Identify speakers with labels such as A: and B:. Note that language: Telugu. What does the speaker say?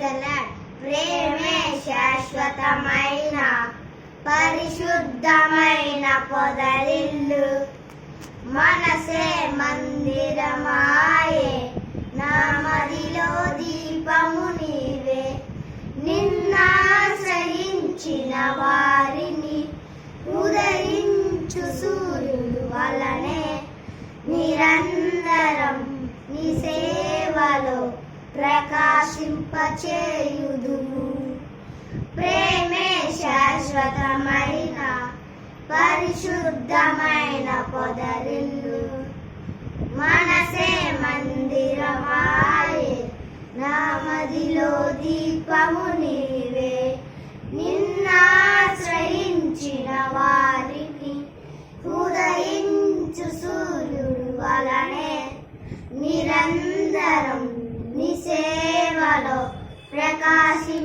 A: ప్రేమే శాశ్వతమైన పరిశుద్ధమైన పొదరిల్లు, మనసే మందిరమాయే, నా మదిలో దీపము నీవే. నిన్నాశ్రయించిన వారిని ఉదయించు సూర్యుడు వలనే నిరంతరం నీ సేవలో ప్రకాశింపచేయుదుము. ప్రేమే శాశ్వతమైన పరిశుద్ధమైన పొదరిల్లు, మనసే మందిరమాయే, నా మదిలో దీపము నీవే. నిన్నాశ్రయించిన వారిని ఉదయించు సూర్యుడు వలనే నిరంతరం నీ సేవలో ప్రకాశి